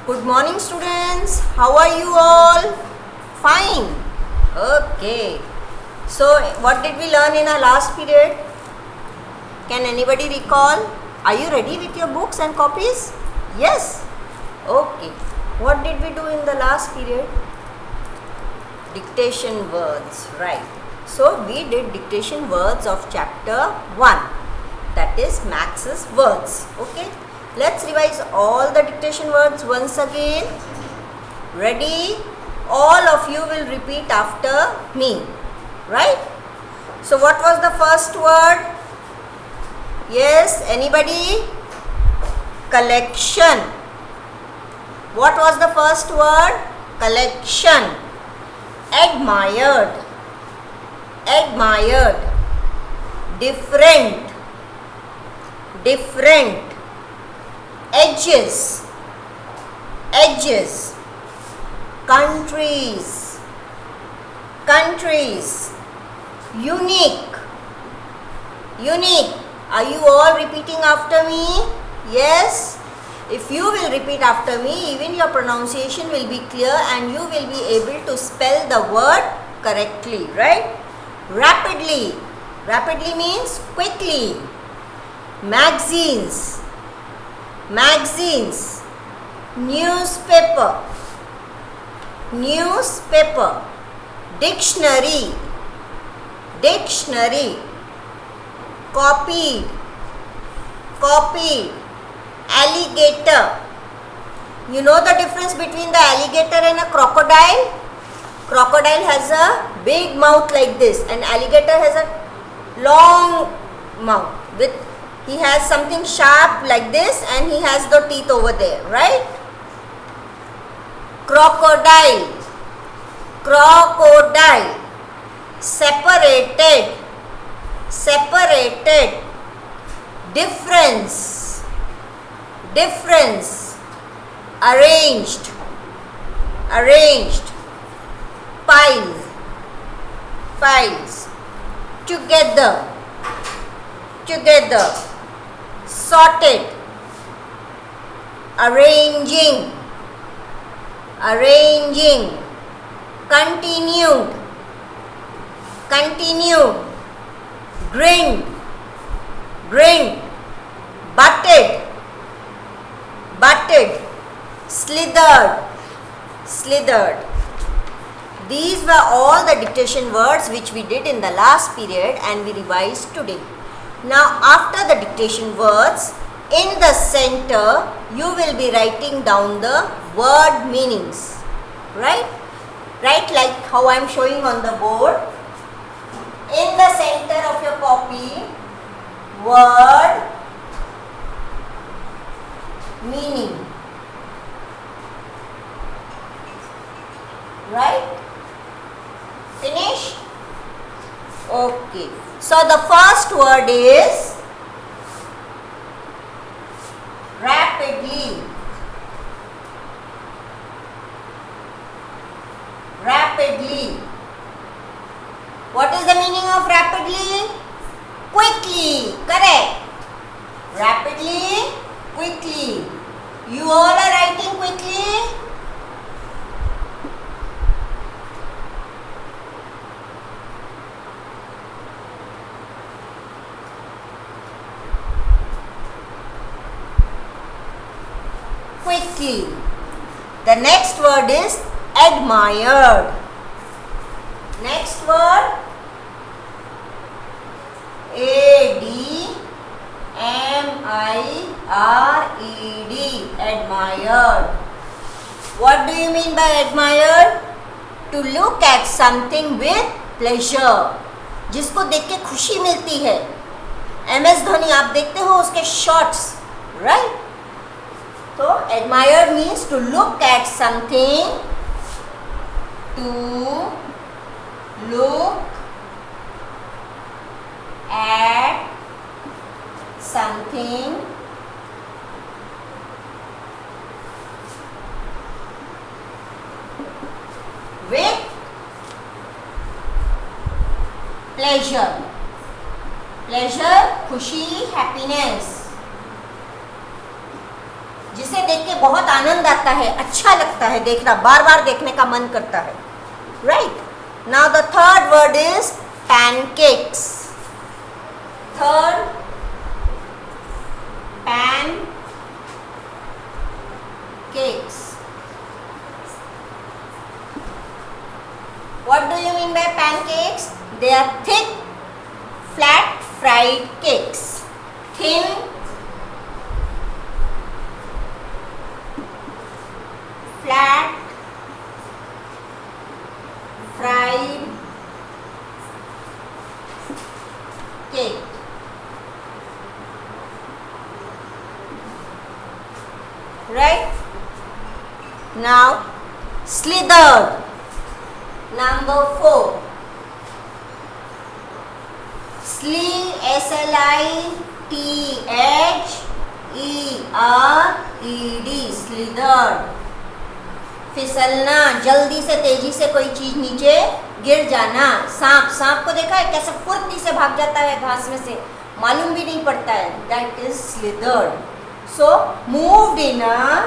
Good morning students. How are you all? Fine. Okay. So what did we learn in our last period? Can anybody recall? Are you ready with your books and copies? Yes. Okay. What did we do in the last period? Dictation words. Right. So we did dictation words of chapter 1. That is Max's words. Okay. Let's revise all the dictation words once again. Ready? All of you will repeat after me. Right? So what was the first word? Yes, anybody? Collection. What was the first word? Collection. Admired. Admired. Different. Different. Edges. Edges. Countries. Countries. Unique. Unique. Are you all repeating after me? Yes. If you will repeat after me, even your pronunciation will be clear and you will be able to spell the word correctly, right? Rapidly. Rapidly means quickly. Magazines. Magazines. Newspaper. Newspaper. Dictionary. Dictionary. Copied. Copied. Alligator. You know the difference between the alligator and a crocodile? Crocodile has a big mouth like this and alligator has a long mouth with he has something sharp like this and he has the teeth over there, right? Crocodile. Crocodile. Separated. Separated. Difference. Difference. Arranged. Arranged. Piles. Piles. Together. Together. Sorted. Arranging. Arranging. Continued. Continued. Grinned. Grinned. Butted. Butted. Slithered. Slithered. These were all the dictation words which we did in the last period and we revised today. Now after the dictation words, in the center you will be writing down the word meanings. Right? Right, like how I am showing on the board. In the center of your copy, word meaning. Right? Finish? Okay. So the first word is rapidly. Rapidly. What is the meaning of rapidly? Quickly. Correct. Rapidly, quickly. You all are writing quickly? Quickly. The next word is admired. Next word A-D-M-I-R-E-D. Admired. What do you mean by admired? To look at something with pleasure. जिसको देख के खुशी मिलती है. MS Dhoni आप देखते हो उसके shots, right? So admire means to look at something, to look at something with pleasure. Pleasure, खुशी, happiness. जिसे देख के बहुत आनंद आता है, अच्छा लगता है देखना, बार बार देखने का मन करता है, right. Now the third word is pancakes. Third, pancakes. What do you mean by pancakes? They are thick, flat fried cakes. Thin, flat fried cake. Right? Now, slithered. Number 4. S-L-I-T-H-E-R-E-D. Slithered. फिसलना, जल्दी से तेजी से कोई चीज नीचे गिर जाना. सांप, सांप को देखा है कैसे फुर्ती से भाग जाता है घास में से, मालूम भी नहीं पड़ता है. That is slithered. So moved in a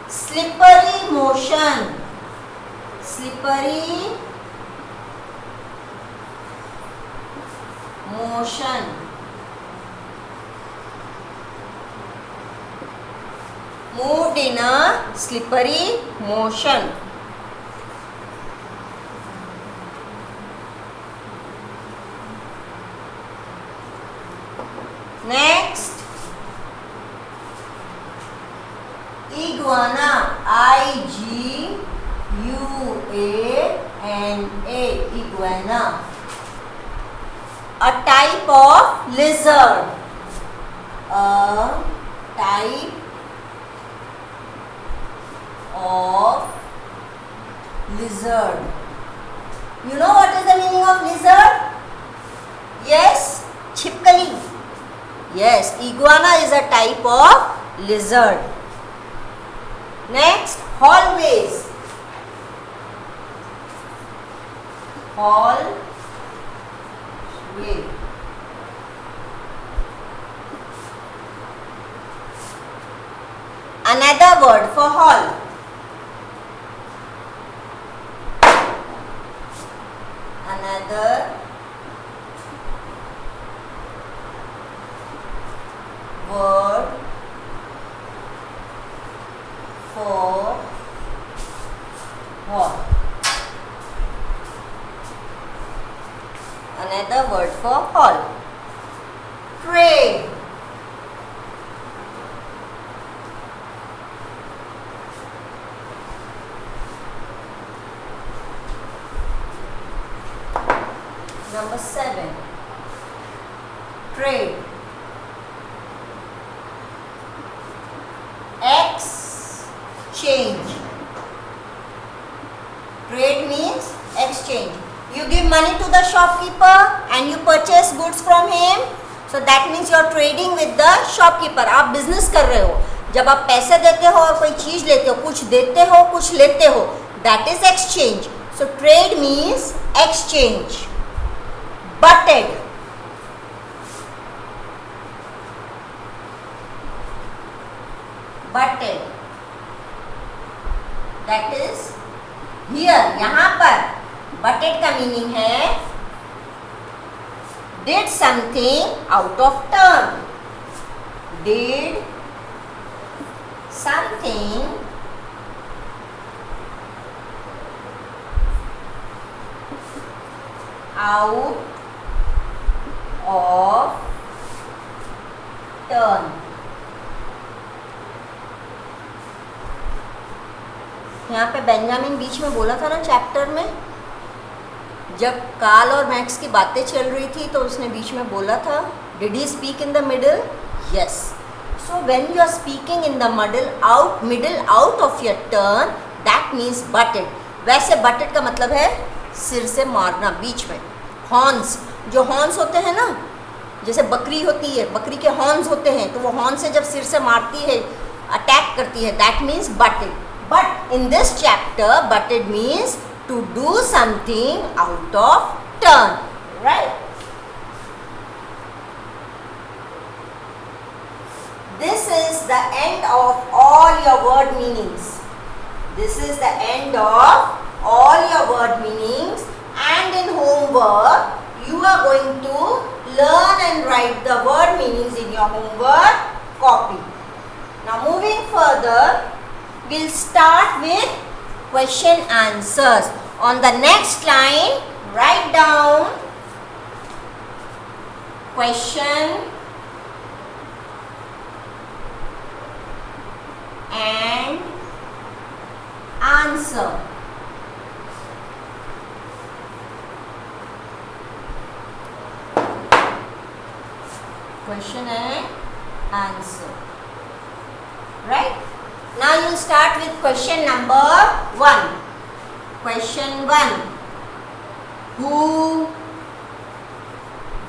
slippery motion. Slippery motion. Moved in a slippery motion. Next, iguana. I-G-U-A-N-A. Iguana. A type of lizard. A type of lizard. You know what is the meaning of lizard? Yes, छिपकली. Yes, iguana is a type of lizard. Next, hallways. Hallway. Another word for hall. Another word for hall. Another word for hall. Tray. Number 7. Trade. Exchange. Trade means exchange. You give money to the shopkeeper and you purchase goods from him. So that means you are trading with the shopkeeper. आप business कर रहे हो. जब आप पैसे देते हो और कोई चीज लेते हो, कुछ देते हो, कुछ लेते हो, that is exchange. So trade means exchange. Butted. Butted. That is here. यहाँ पर butted का meaning है did something out of turn. Did something out of turn. यहाँ पे बेंजामिन बीच में बोला था ना चैप्टर में, जब कार्ल और मैक्स की बातें चल रही थी तो उसने बीच में बोला था, did he speak in the middle? Yes. So when you are speaking in the middle out of your turn, that means butted. वैसे बटेड का मतलब है सिर से मारना, बीच में. हॉर्न्स, जो हॉर्न्स होते हैं ना, जैसे बकरी होती है, बकरी के हॉर्न्स होते हैं, तो वो हॉर्न से जब सिर से मारती है, अटैक करती है, that means butted. But in this chapter, butted means to do something out of turn, right? This is the end of all your word meanings. This is the end of all your word meanings, and in homework you are going to learn and write the word meanings in your homework copy. Now moving further, we'll start with question answers. On the next line, write down question and answer. Question and answer. Right? Now you start with question number 1. Question 1. Who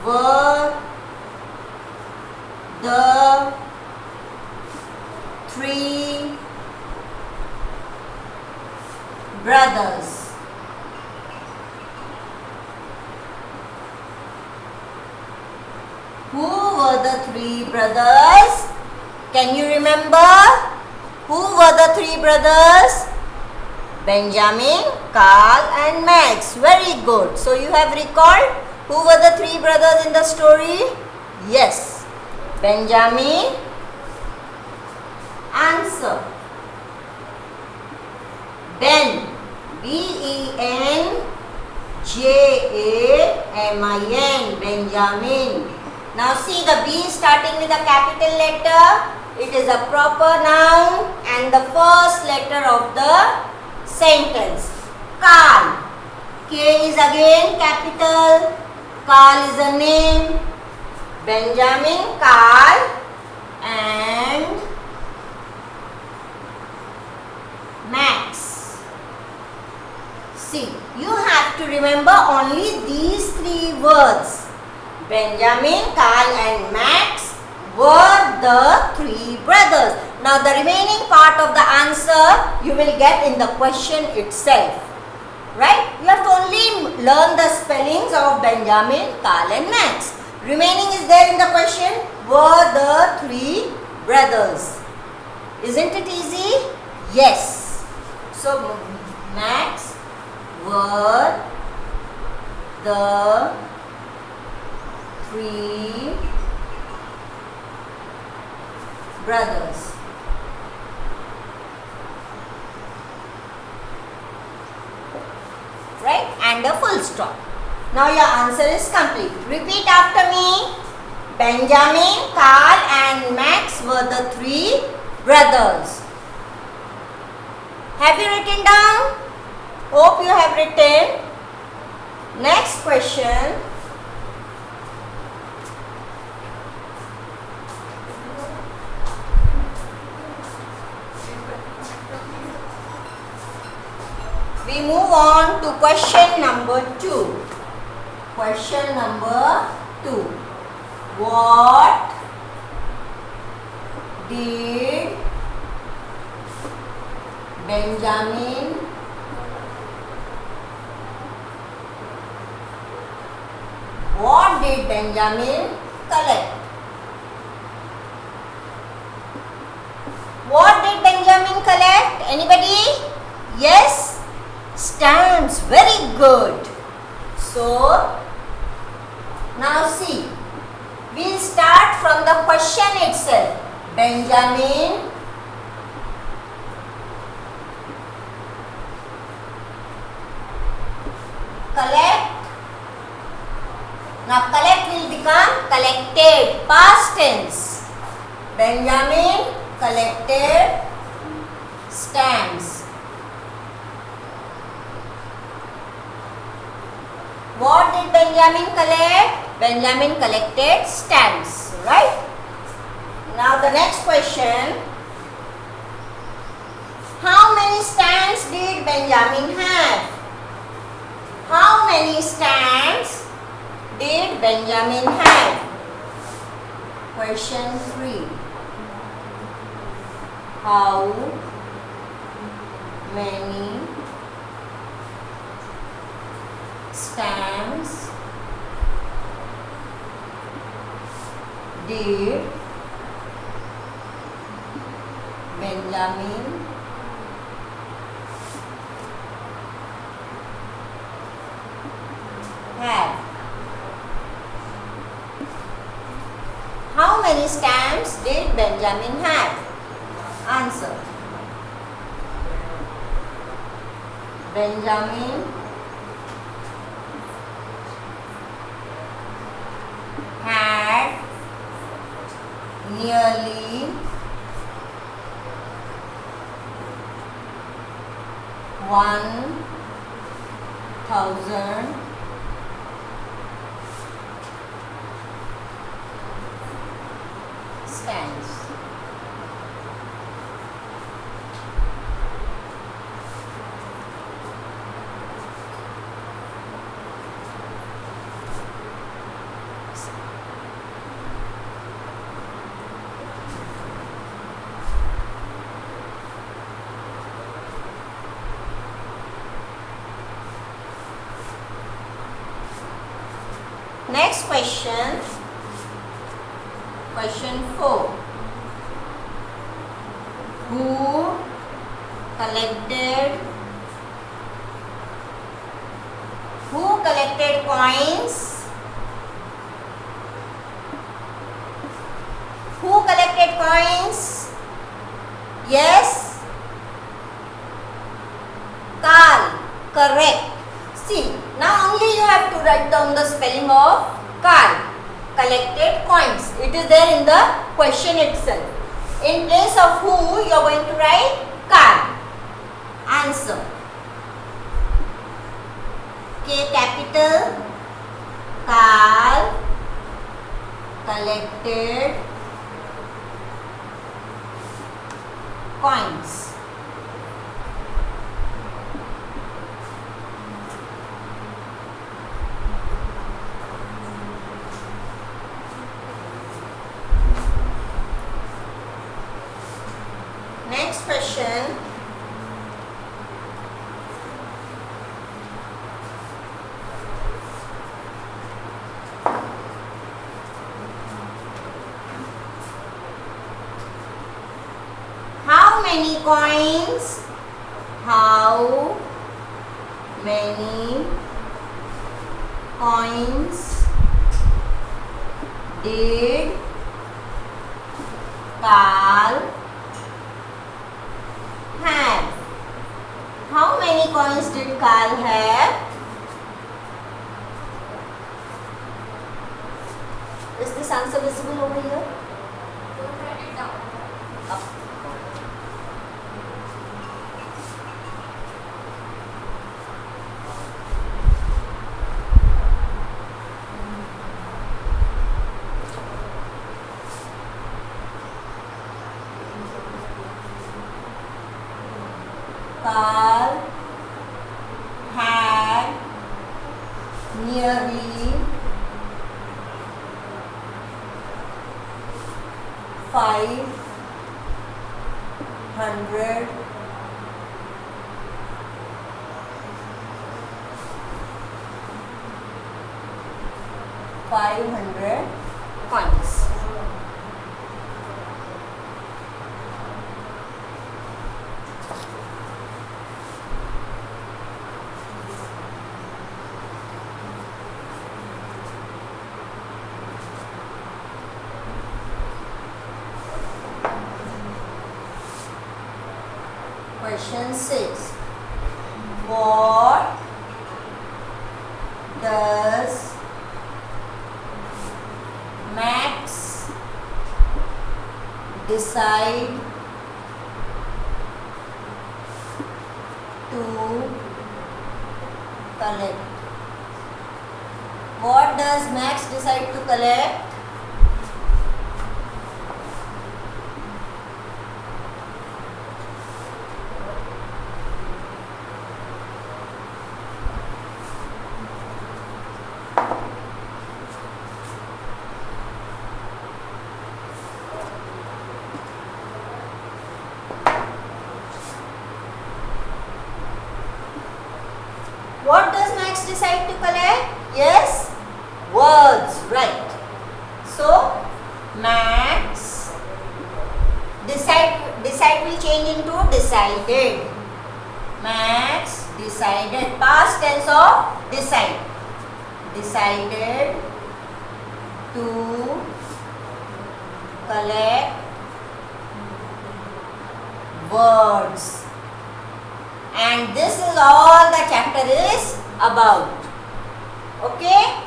were the 3 brothers? Who were the 3 brothers? Can you remember? Who were the 3 brothers? Benjamin, Carl and Max. Very good. So you have recalled who were the 3 brothers in the story? Yes. Benjamin. Answer. Ben. B-E-N-J-A-M-I-N. Benjamin. Now see the B starting with a capital letter. It is a proper noun and the first letter of the sentence. Carl. K is again capital. Carl is a name. Benjamin, Carl and Max. See, you have to remember only these 3 words. Benjamin, Carl and Max were the 3 brothers. Now the remaining part of the answer you will get in the question itself. Right? You have to only learn the spellings of Benjamin, Carl and Max. Remaining is there in the question. Were the 3 brothers. Isn't it easy? Yes. So Max were the 3 brothers. Right? And a full stop. Now your answer is complete. Repeat after me. Benjamin, Carl and Max were the 3 brothers. Have you written down? Hope you have written. Next question. We move on to question number 2. Question number 2. What did Benjamin collect? What did Benjamin collect? Anybody? Yes? Stamps. Very good. So, now see. We'll start from the question itself. Benjamin collect. Now collect will become collected. Past tense. Benjamin collected stamps. What did Benjamin collect? Benjamin collected stamps, right? Now the next question. How many stamps did Benjamin have? How many stamps did Benjamin have? Question 3. How many stamps did Benjamin have? How many stamps did Benjamin have? Answer. Benjamin had nearly 1,000 stamps. Next question, question 4. Who collected coins? Who collected coins? Yes, Karl. Correct. See, now only you have to write down the spelling of Karl. Collected coins. It is there in the question itself. In place of who, you are going to write Karl. Answer. K capital. Karl collected coins. Next question. How many coins? How many coins did Karl have? How many coins did Karl have? Is this answer visible over here? Don't write it down. Up. Karl had nearly 500 coins. Question 6. What does Max decide to collect? What does Max decide to collect? What does Max decide to collect? Yes, words, right. So, Max decide will change into decided. Max decided, past tense of decide. Decided to collect words. And this is all the chapter is about. Okay?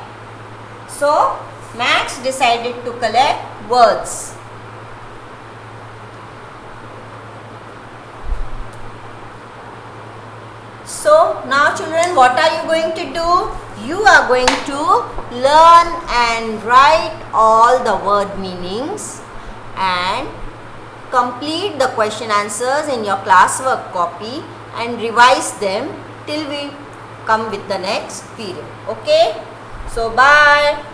So, Max decided to collect words. So, now children, what are you going to do? You are going to learn and write all the word meanings and complete the question answers in your classwork copy and revise them till we come with the next period. Okay? So, bye.